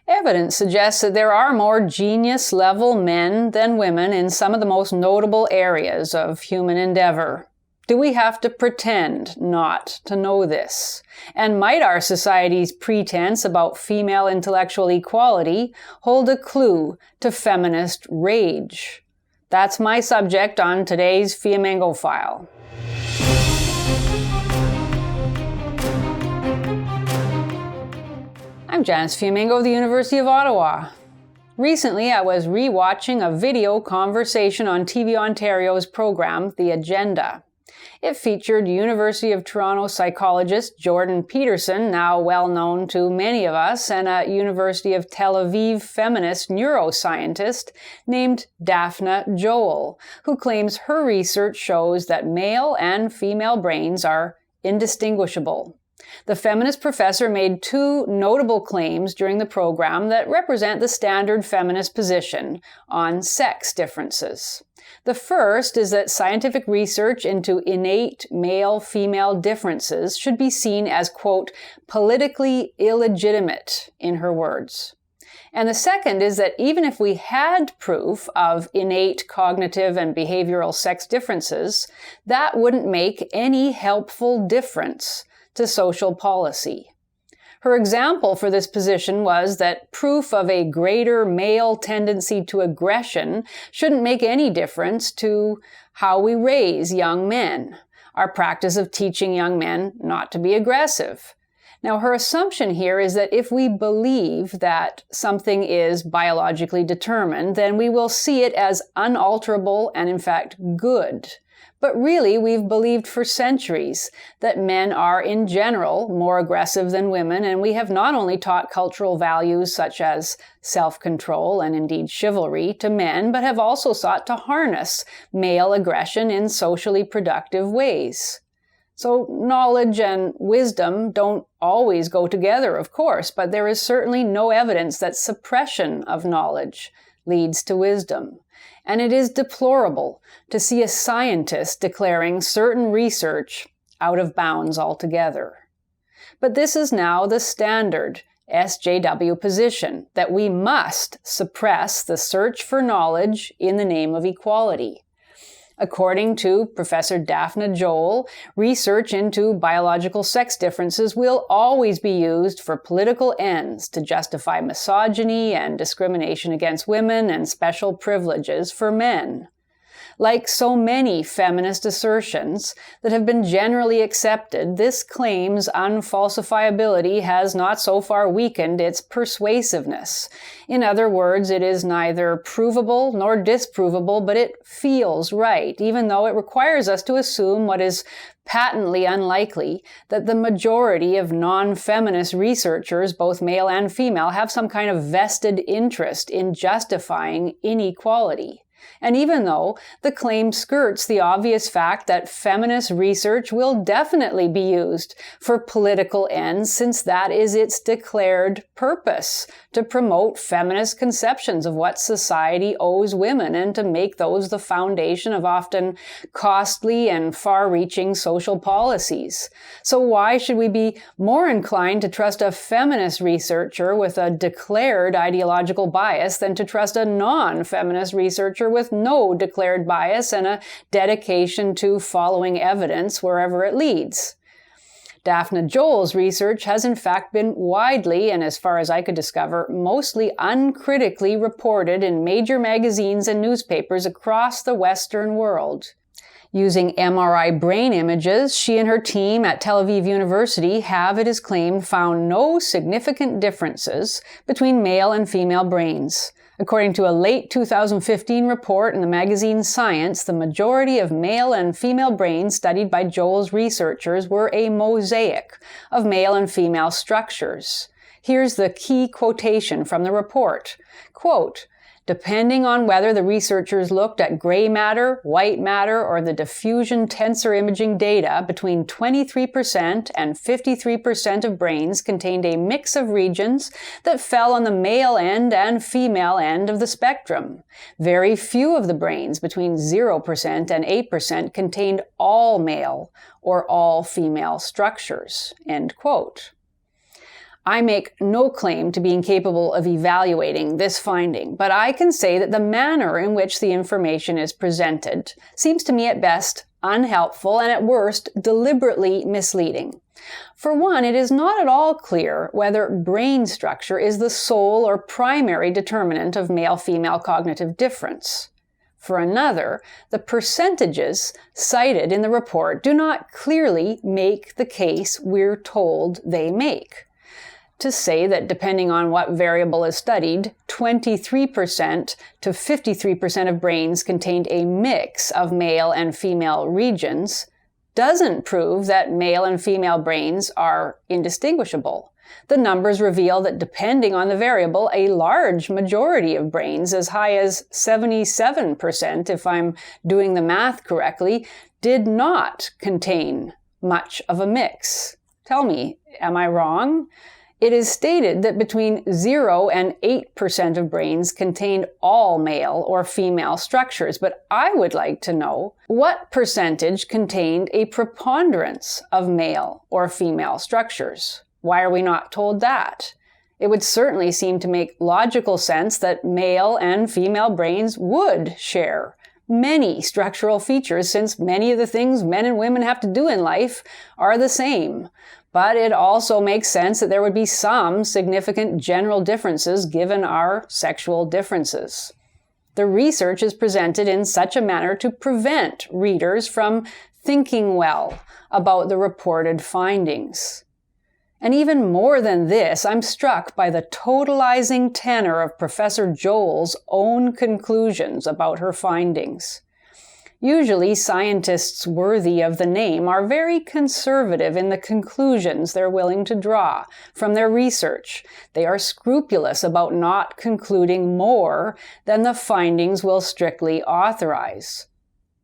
Evidence suggests that there are more genius-level men than women in some of the most notable areas of human endeavor. Do we have to pretend not to know this? And might our society's pretense about female intellectual equality hold a clue to feminist rage? That's my subject on today's Fiamengo File. I'm Janice Fiamengo of the University of Ottawa. Recently, I was re-watching a video conversation on TV Ontario's program, The Agenda. It featured University of Toronto psychologist Jordan Peterson, now well known to many of us, and a University of Tel Aviv feminist neuroscientist named Daphne Joel, who claims her research shows that male and female brains are indistinguishable. The feminist professor made two notable claims during the program that represent the standard feminist position on sex differences. The first is that scientific research into innate male-female differences should be seen as, quote, politically illegitimate, in her words. And the second is that even if we had proof of innate cognitive and behavioral sex differences, that wouldn't make any helpful difference to social policy. Her example for this position was that proof of a greater male tendency to aggression shouldn't make any difference to how we raise young men, our practice of teaching young men not to be aggressive. Now, her assumption here is that if we believe that something is biologically determined, then we will see it as unalterable and, in fact, good. But really, we've believed for centuries that men are, in general, more aggressive than women, and we have not only taught cultural values such as self-control and indeed chivalry to men, but have also sought to harness male aggression in socially productive ways. So knowledge and wisdom don't always go together, of course, but there is certainly no evidence that suppression of knowledge leads to wisdom. And it is deplorable to see a scientist declaring certain research out of bounds altogether. But this is now the standard SJW position, that we must suppress the search for knowledge in the name of equality. According to Professor Daphne Joel, research into biological sex differences will always be used for political ends to justify misogyny and discrimination against women and special privileges for men. Like so many feminist assertions that have been generally accepted, this claim's unfalsifiability has not so far weakened its persuasiveness. In other words, it is neither provable nor disprovable, but it feels right, even though it requires us to assume what is patently unlikely, that the majority of non-feminist researchers, both male and female, have some kind of vested interest in justifying inequality. And even though the claim skirts the obvious fact that feminist research will definitely be used for political ends, since that is its declared purpose, to promote feminist conceptions of what society owes women and to make those the foundation of often costly and far-reaching social policies. So why should we be more inclined to trust a feminist researcher with a declared ideological bias than to trust a non-feminist researcher with no declared bias and a dedication to following evidence wherever it leads? Daphne Joel's research has in fact been widely, and as far as I could discover, mostly uncritically reported in major magazines and newspapers across the Western world. Using MRI brain images, she and her team at Tel Aviv University have, it is claimed, found no significant differences between male and female brains. According to a late 2015 report in the magazine Science, the majority of male and female brains studied by Joel's researchers were a mosaic of male and female structures. Here's the key quotation from the report. Quote, depending on whether the researchers looked at gray matter, white matter, or the diffusion tensor imaging data, between 23% and 53% of brains contained a mix of regions that fell on the male end and female end of the spectrum. Very few of the brains, between 0% and 8%, contained all male or all female structures. End quote. I make no claim to being capable of evaluating this finding, but I can say that the manner in which the information is presented seems to me at best unhelpful and at worst deliberately misleading. For one, it is not at all clear whether brain structure is the sole or primary determinant of male-female cognitive difference. For another, the percentages cited in the report do not clearly make the case we're told they make. To say that depending on what variable is studied, 23% to 53% of brains contained a mix of male and female regions doesn't prove that male and female brains are indistinguishable. The numbers reveal that depending on the variable, a large majority of brains, as high as 77%, if I'm doing the math correctly, did not contain much of a mix. Tell me, am I wrong? It is stated that between 0 and 8% of brains contained all male or female structures, but I would like to know what percentage contained a preponderance of male or female structures. Why are we not told that? It would certainly seem to make logical sense that male and female brains would share many structural features, since many of the things men and women have to do in life are the same. But it also makes sense that there would be some significant general differences given our sexual differences. The research is presented in such a manner to prevent readers from thinking well about the reported findings. And even more than this, I'm struck by the totalizing tenor of Professor Joel's own conclusions about her findings. Usually, scientists worthy of the name are very conservative in the conclusions they're willing to draw from their research. They are scrupulous about not concluding more than the findings will strictly authorize.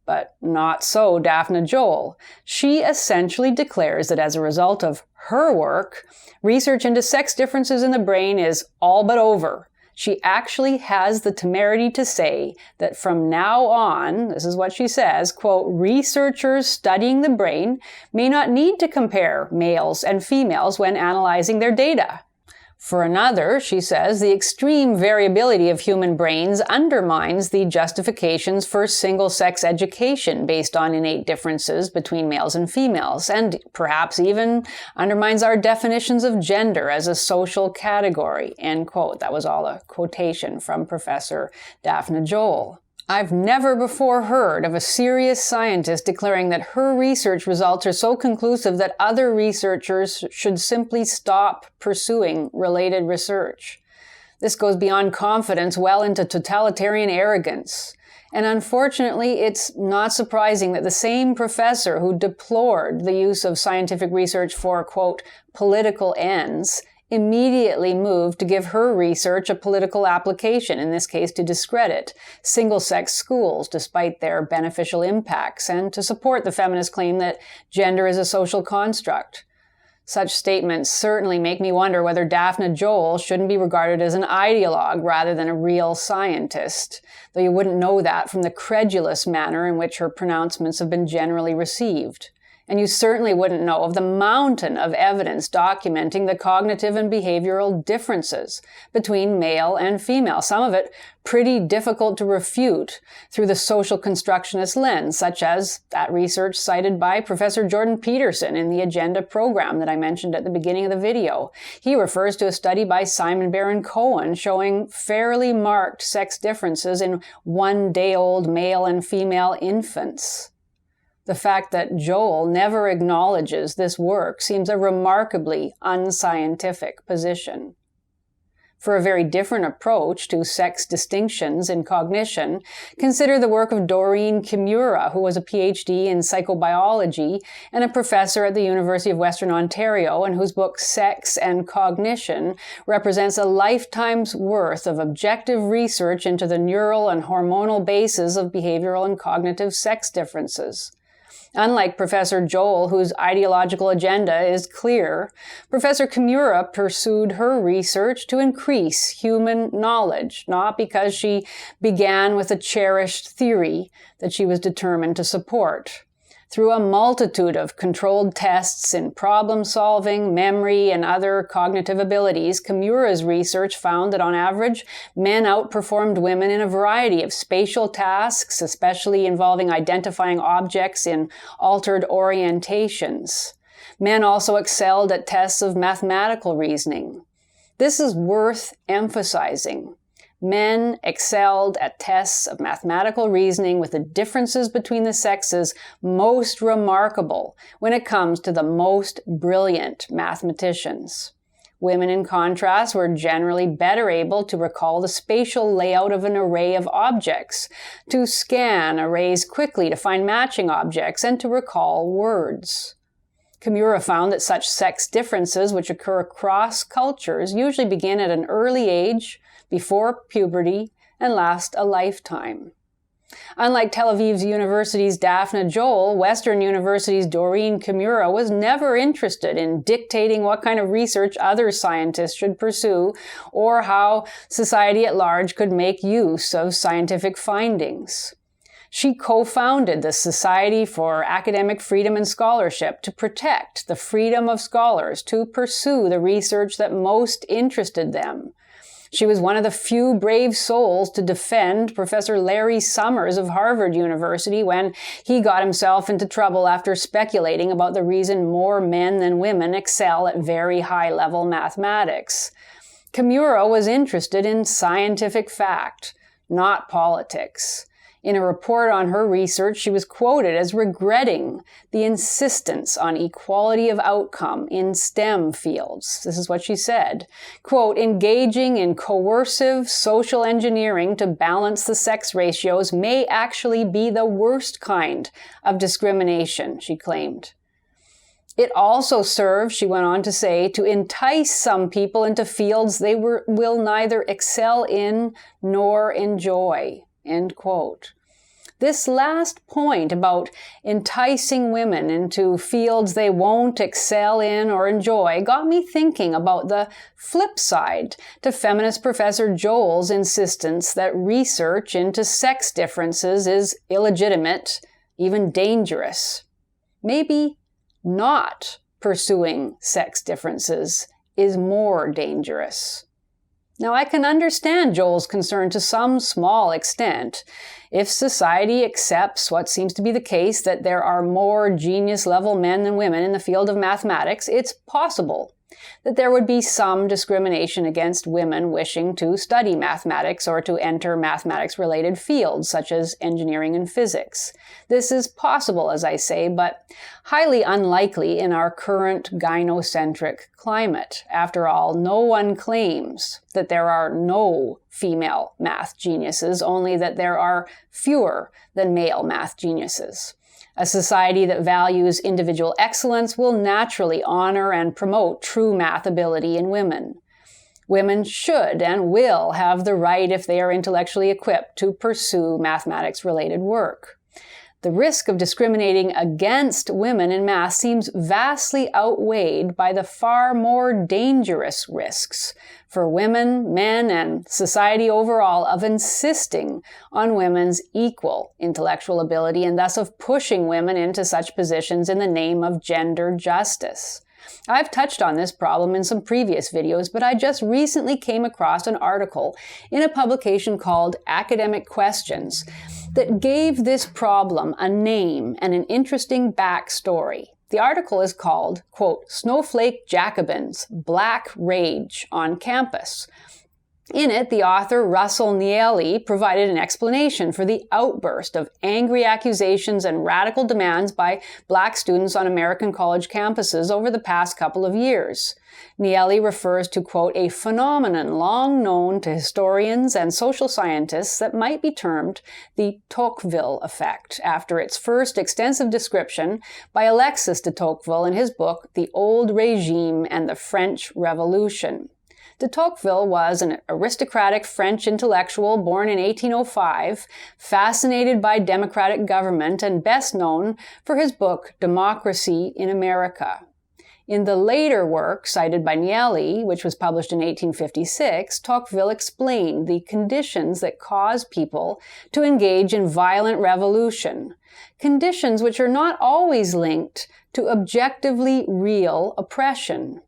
But not so Daphne Joel. She essentially declares that as a result of her work, research into sex differences in the brain is all but over. She actually has the temerity to say that from now on, this is what she says, quote, researchers studying the brain may not need to compare males and females when analyzing their data. For another, she says, the extreme variability of human brains undermines the justifications for single-sex education based on innate differences between males and females, and perhaps even undermines our definitions of gender as a social category, end quote. That was all a quotation from Professor Daphne Joel. I've never before heard of a serious scientist declaring that her research results are so conclusive that other researchers should simply stop pursuing related research. This goes beyond confidence well into totalitarian arrogance. And unfortunately, it's not surprising that the same professor who deplored the use of scientific research for, quote, political ends immediately moved to give her research a political application, in this case to discredit single-sex schools despite their beneficial impacts, and to support the feminist claim that gender is a social construct. Such statements certainly make me wonder whether Daphne Joel shouldn't be regarded as an ideologue rather than a real scientist, though you wouldn't know that from the credulous manner in which her pronouncements have been generally received. And you certainly wouldn't know of the mountain of evidence documenting the cognitive and behavioral differences between male and female, some of it pretty difficult to refute through the social constructionist lens, such as that research cited by Professor Jordan Peterson in the Agenda program that I mentioned at the beginning of the video. He refers to a study by Simon Baron-Cohen showing fairly marked sex differences in one-day-old male and female infants. The fact that Joel never acknowledges this work seems a remarkably unscientific position. For a very different approach to sex distinctions in cognition, consider the work of Doreen Kimura, who was a PhD in psychobiology and a professor at the University of Western Ontario, and whose book Sex and Cognition represents a lifetime's worth of objective research into the neural and hormonal bases of behavioral and cognitive sex differences. Unlike Professor Joel, whose ideological agenda is clear, Professor Kimura pursued her research to increase human knowledge, not because she began with a cherished theory that she was determined to support. Through a multitude of controlled tests in problem solving, memory, and other cognitive abilities, Kimura's research found that on average, men outperformed women in a variety of spatial tasks, especially involving identifying objects in altered orientations. Men also excelled at tests of mathematical reasoning. This is worth emphasizing. Men excelled at tests of mathematical reasoning, with the differences between the sexes most remarkable when it comes to the most brilliant mathematicians. Women, in contrast, were generally better able to recall the spatial layout of an array of objects, to scan arrays quickly to find matching objects, and to recall words. Kimura found that such sex differences, which occur across cultures, usually begin at an early age, before puberty, and last a lifetime. Unlike Tel Aviv University's Daphne Joel, Western University's Doreen Kimura was never interested in dictating what kind of research other scientists should pursue, or how society at large could make use of scientific findings. She co-founded the Society for Academic Freedom and Scholarship to protect the freedom of scholars to pursue the research that most interested them. She was one of the few brave souls to defend Professor Larry Summers of Harvard University when he got himself into trouble after speculating about the reason more men than women excel at very high-level mathematics. Kimura was interested in scientific fact, not politics. In a report on her research, she was quoted as regretting the insistence on equality of outcome in STEM fields. This is what she said. Quote, engaging in coercive social engineering to balance the sex ratios may actually be the worst kind of discrimination, she claimed. It also serves, she went on to say, to entice some people into fields they will neither excel in nor enjoy, end quote. This last point about enticing women into fields they won't excel in or enjoy got me thinking about the flip side to feminist Professor Joel's insistence that research into sex differences is illegitimate, even dangerous. Maybe not pursuing sex differences is more dangerous. Now, I can understand Joel's concern to some small extent. If society accepts what seems to be the case, that there are more genius-level men than women in the field of mathematics, it's possible that there would be some discrimination against women wishing to study mathematics or to enter mathematics-related fields, such as engineering and physics. This is possible, as I say, but highly unlikely in our current gynocentric climate. After all, no one claims that there are no female math geniuses, only that there are fewer than male math geniuses. A society that values individual excellence will naturally honor and promote true math ability in women. Women should and will have the right, if they are intellectually equipped, to pursue mathematics-related work. The risk of discriminating against women in math seems vastly outweighed by the far more dangerous risks for women, men, and society overall of insisting on women's equal intellectual ability and thus of pushing women into such positions in the name of gender justice. I've touched on this problem in some previous videos, but I just recently came across an article in a publication called Academic Questions that gave this problem a name and an interesting backstory. The article is called, quote, Snowflake Jacobins, Black Rage on Campus. In it, the author, Russell Nieli, provided an explanation for the outburst of angry accusations and radical demands by Black students on American college campuses over the past couple of years. Nieli refers to, quote, a phenomenon long known to historians and social scientists that might be termed the Tocqueville effect, after its first extensive description by Alexis de Tocqueville in his book, The Old Regime and the French Revolution. De Tocqueville was an aristocratic French intellectual born in 1805, fascinated by democratic government, and best known for his book, Democracy in America. In the later work cited by Nieli, which was published in 1856, Tocqueville explained the conditions that cause people to engage in violent revolution, conditions which are not always linked to objectively real oppression.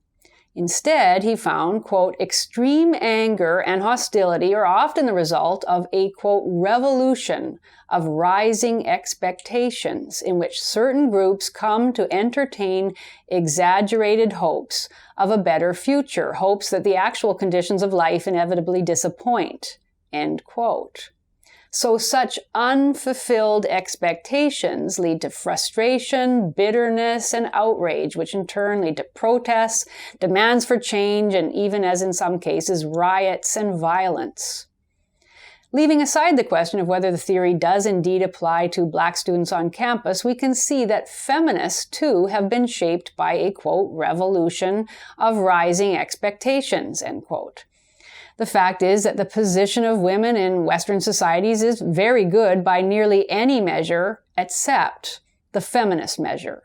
Instead, he found, quote, extreme anger and hostility are often the result of a, quote, revolution of rising expectations in which certain groups come to entertain exaggerated hopes of a better future, hopes that the actual conditions of life inevitably disappoint, end quote. So such unfulfilled expectations lead to frustration, bitterness, and outrage, which in turn lead to protests, demands for change, and even, as in some cases, riots and violence. Leaving aside the question of whether the theory does indeed apply to Black students on campus, we can see that feminists, too, have been shaped by a, quote, revolution of rising expectations, end quote. The fact is that the position of women in Western societies is very good by nearly any measure except the feminist measure.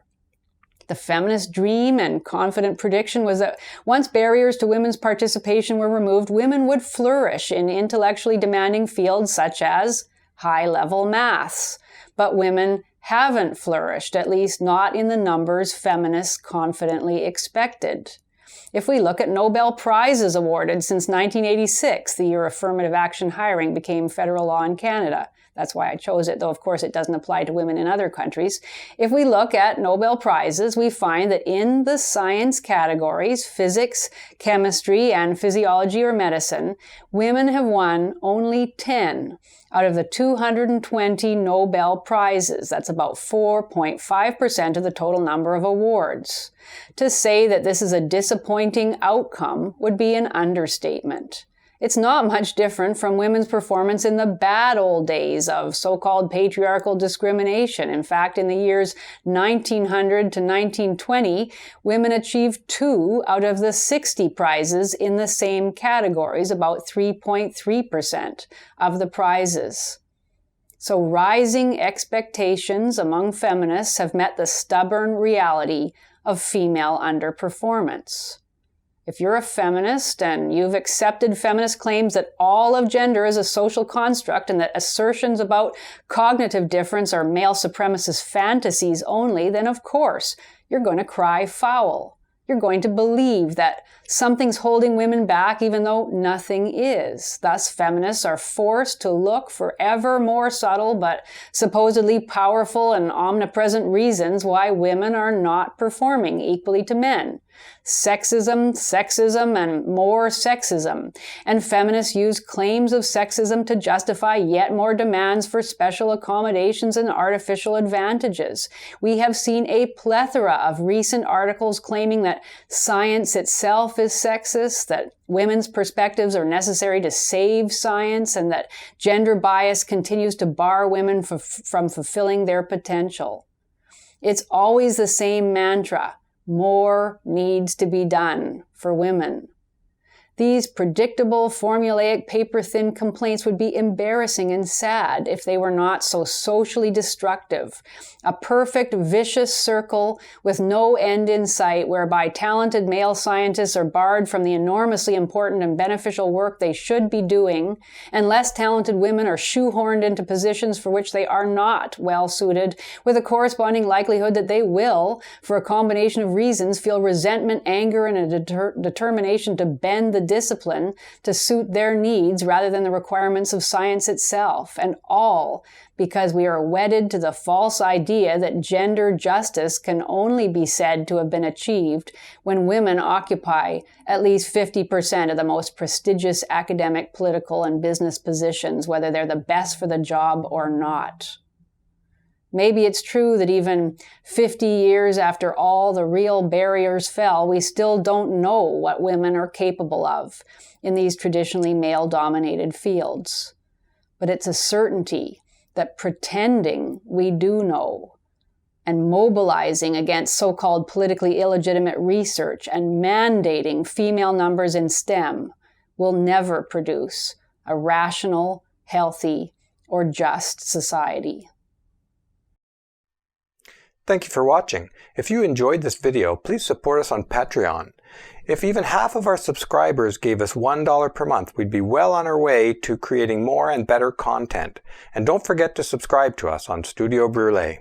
The feminist dream and confident prediction was that once barriers to women's participation were removed, women would flourish in intellectually demanding fields such as high-level maths. But women haven't flourished, at least not in the numbers feminists confidently expected. If we look at Nobel Prizes awarded since 1986, the year affirmative action hiring became federal law in Canada. That's why I chose it, though of course it doesn't apply to women in other countries. If we look at Nobel Prizes, we find that in the science categories, physics, chemistry, and physiology or medicine, women have won only 10 out of the 220 Nobel Prizes. That's about 4.5% of the total number of awards. To say that this is a disappointing outcome would be an understatement. It's not much different from women's performance in the bad old days of so-called patriarchal discrimination. In fact, in the years 1900 to 1920, women achieved 2 out of the 60 prizes in the same categories, about 3.3% of the prizes. So rising expectations among feminists have met the stubborn reality of female underperformance. If you're a feminist and you've accepted feminist claims that all of gender is a social construct and that assertions about cognitive difference are male supremacist fantasies only, then of course you're going to cry foul. You're going to believe that something's holding women back even though nothing is. Thus, feminists are forced to look for ever more subtle but supposedly powerful and omnipresent reasons why women are not performing equally to men. Sexism, sexism, and more sexism. And feminists use claims of sexism to justify yet more demands for special accommodations and artificial advantages. We have seen a plethora of recent articles claiming that science itself is sexist, that women's perspectives are necessary to save science, and that gender bias continues to bar women from fulfilling their potential. It's always the same mantra. More needs to be done for women. These predictable, formulaic, paper-thin complaints would be embarrassing and sad if they were not so socially destructive. A perfect, vicious circle with no end in sight whereby talented male scientists are barred from the enormously important and beneficial work they should be doing, and less talented women are shoehorned into positions for which they are not well suited, with a corresponding likelihood that they will, for a combination of reasons, feel resentment, anger, and a determination to bend the discipline to suit their needs rather than the requirements of science itself, and all because we are wedded to the false idea that gender justice can only be said to have been achieved when women occupy at least 50% of the most prestigious academic, political, and business positions, whether they're the best for the job or not. Maybe it's true that even 50 years after all the real barriers fell, we still don't know what women are capable of in these traditionally male-dominated fields. But it's a certainty that pretending we do know and mobilizing against so-called politically illegitimate research and mandating female numbers in STEM will never produce a rational, healthy, or just society. Thank you for watching. If you enjoyed this video, please support us on Patreon. If even half of our subscribers gave us $1 per month, we'd be well on our way to creating more and better content. And don't forget to subscribe to us on Studio Brulé.